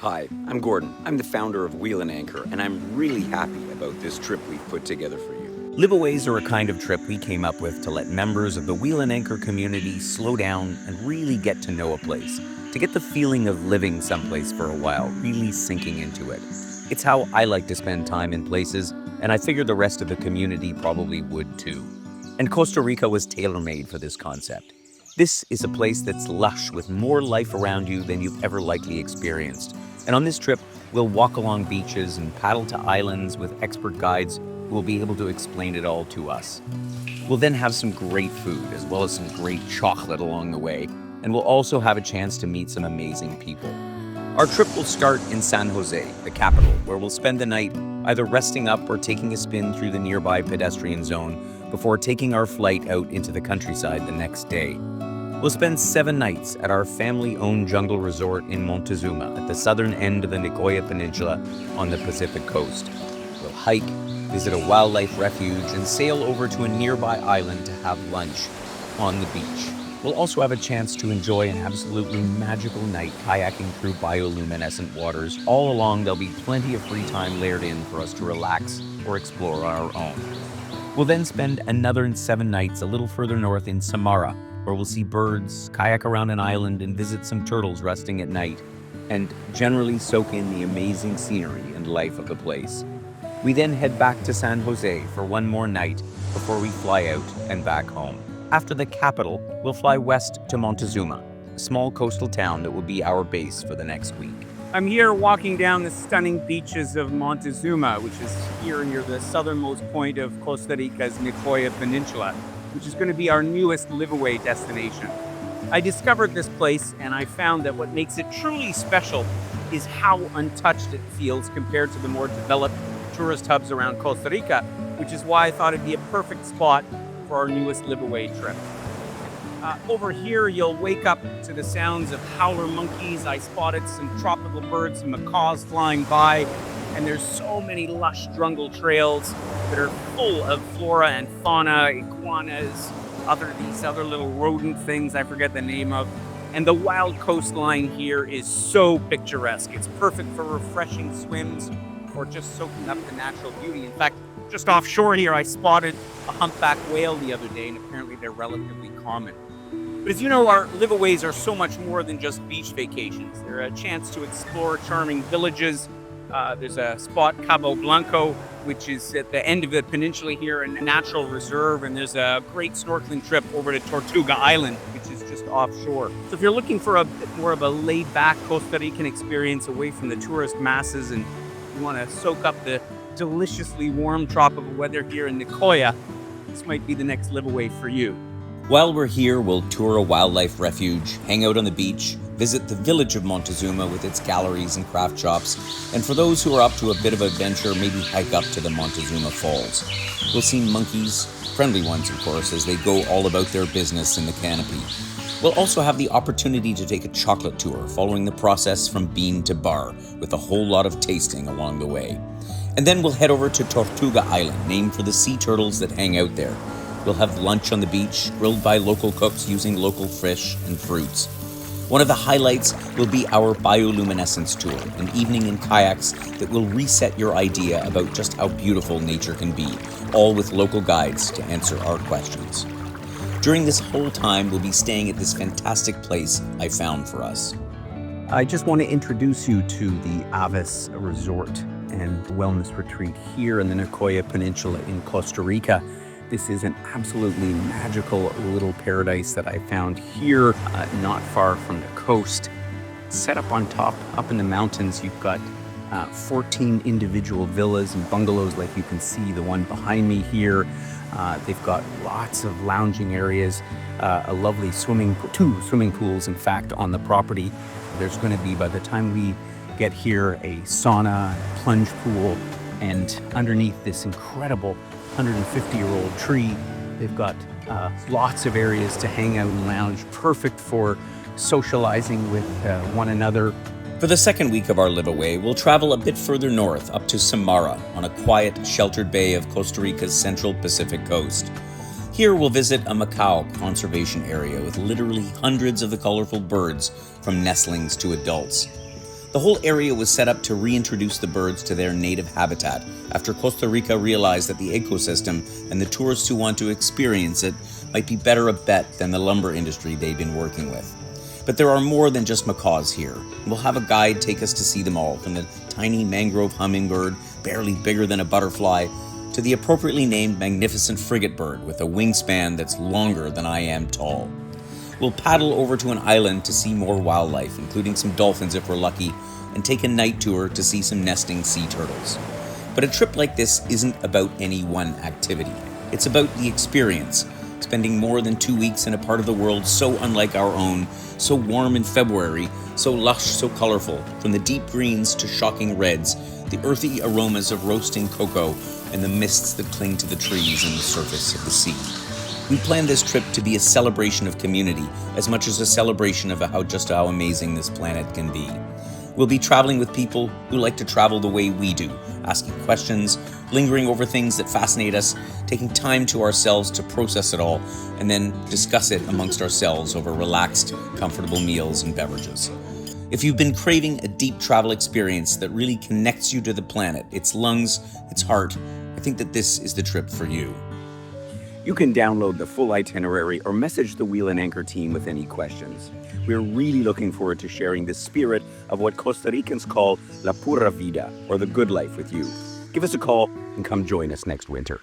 Hi, I'm Gordon. I'm the founder of Wheel and Anchor, and I'm really happy about this trip we've put together for you. LiveAways are a kind of trip we came up with to let members of the Wheel and Anchor community slow down and really get to know a place, to get the feeling of living someplace for a while, really sinking into it. It's how I like to spend time in places, and I figure the rest of the community probably would too. And Costa Rica was tailor-made for this concept. This is a place that's lush with more life around you than you've ever likely experienced. And on this trip, we'll walk along beaches and paddle to islands with expert guides who will be able to explain it all to us. We'll then have some great food as well as some great chocolate along the way, and we'll also have a chance to meet some amazing people. Our trip will start in San José, the capital, where we'll spend the night either resting up or taking a spin through the nearby pedestrian zone before taking our flight out into the countryside the next day. We'll spend 7 nights at our family-owned jungle resort in Montezuma at the southern end of the Nicoya Peninsula on the Pacific coast. We'll hike, visit a wildlife refuge, and sail over to a nearby island to have lunch on the beach. We'll also have a chance to enjoy an absolutely magical night kayaking through bioluminescent waters. All along, there'll be plenty of free time layered in for us to relax or explore on our own. We'll then spend another 7 nights a little further north in Samara, where we'll see birds, kayak around an island, and visit some turtles resting at night, and generally soak in the amazing scenery and life of the place. We then head back to San Jose for one more night before we fly out and back home. After the capital, we'll fly west to Montezuma, a small coastal town that will be our base for the next week. I'm here walking down the stunning beaches of Montezuma, which is here near the southernmost point of Costa Rica's Nicoya Peninsula, which is going to be our newest live-away destination. I discovered this place and I found that what makes it truly special is how untouched it feels compared to the more developed tourist hubs around Costa Rica, which is why I thought it'd be a perfect spot for our newest live-away trip. Over here, you'll wake up to the sounds of howler monkeys. I spotted some tropical birds and macaws flying by, and there's so many lush jungle trails that are full of flora and fauna, iguanas, these other little rodent things I forget the name of. And the wild coastline here is so picturesque. It's perfect for refreshing swims or just soaking up the natural beauty. In fact, just offshore here, I spotted a humpback whale the other day, and apparently they're relatively common. But as you know, our live-aways are so much more than just beach vacations. They're a chance to explore charming villages. There's a spot, Cabo Blanco, which is at the end of the peninsula here, a natural reserve, and there's a great snorkeling trip over to Tortuga Island, which is just offshore. So if you're looking for a bit more of a laid-back Costa Rican experience away from the tourist masses and you want to soak up the deliciously warm tropical weather here in Nicoya, this might be the next live-away for you. While we're here, we'll tour a wildlife refuge, hang out on the beach, visit the village of Montezuma with its galleries and craft shops, and for those who are up to a bit of adventure, maybe hike up to the Montezuma Falls. We'll see monkeys, friendly ones of course, as they go all about their business in the canopy. We'll also have the opportunity to take a chocolate tour, following the process from bean to bar, with a whole lot of tasting along the way. And then we'll head over to Tortuga Island, named for the sea turtles that hang out there. We'll have lunch on the beach, grilled by local cooks using local fish and fruits. One of the highlights will be our bioluminescence tour, an evening in kayaks that will reset your idea about just how beautiful nature can be, all with local guides to answer our questions. During this whole time, we'll be staying at this fantastic place I found for us. I just want to introduce you to the Aves Resort and Wellness Retreat here in the Nicoya Peninsula in Costa Rica. This is an absolutely magical little paradise that I found here, not far from the coast. Set up on top, up in the mountains, you've got 14 individual villas and bungalows like you can see, the one behind me here. They've got lots of lounging areas, a lovely two swimming pools, in fact, on the property. There's going to be, by the time we get here, a sauna, a plunge pool, and underneath this incredible 150-year-old tree, they've got lots of areas to hang out and lounge, perfect for socializing with one another. For the second week of our live-away, we'll travel a bit further north up to Samara, on a quiet, sheltered bay of Costa Rica's central Pacific coast. Here we'll visit a macaw conservation area with literally hundreds of the colorful birds, from nestlings to adults. The whole area was set up to reintroduce the birds to their native habitat after Costa Rica realized that the ecosystem and the tourists who want to experience it might be better a bet than the lumber industry they've been working with. But there are more than just macaws here. We'll have a guide take us to see them all, from the tiny mangrove hummingbird, barely bigger than a butterfly, to the appropriately named magnificent frigate bird with a wingspan that's longer than I am tall. We'll paddle over to an island to see more wildlife, including some dolphins if we're lucky, and take a night tour to see some nesting sea turtles. But a trip like this isn't about any one activity. It's about the experience, spending more than 2 weeks in a part of the world so unlike our own, so warm in February, so lush, so colorful, from the deep greens to shocking reds, the earthy aromas of roasting cocoa, and the mists that cling to the trees and the surface of the sea. We planned this trip to be a celebration of community as much as a celebration of how amazing this planet can be. We'll be traveling with people who like to travel the way we do, asking questions, lingering over things that fascinate us, taking time to ourselves to process it all, and then discuss it amongst ourselves over relaxed, comfortable meals and beverages. If you've been craving a deep travel experience that really connects you to the planet, its lungs, its heart, I think that this is the trip for you. You can download the full itinerary or message the Wheel and Anchor team with any questions. We're really looking forward to sharing the spirit of what Costa Ricans call la pura vida, or the good life, with you. Give us a call and come join us next winter.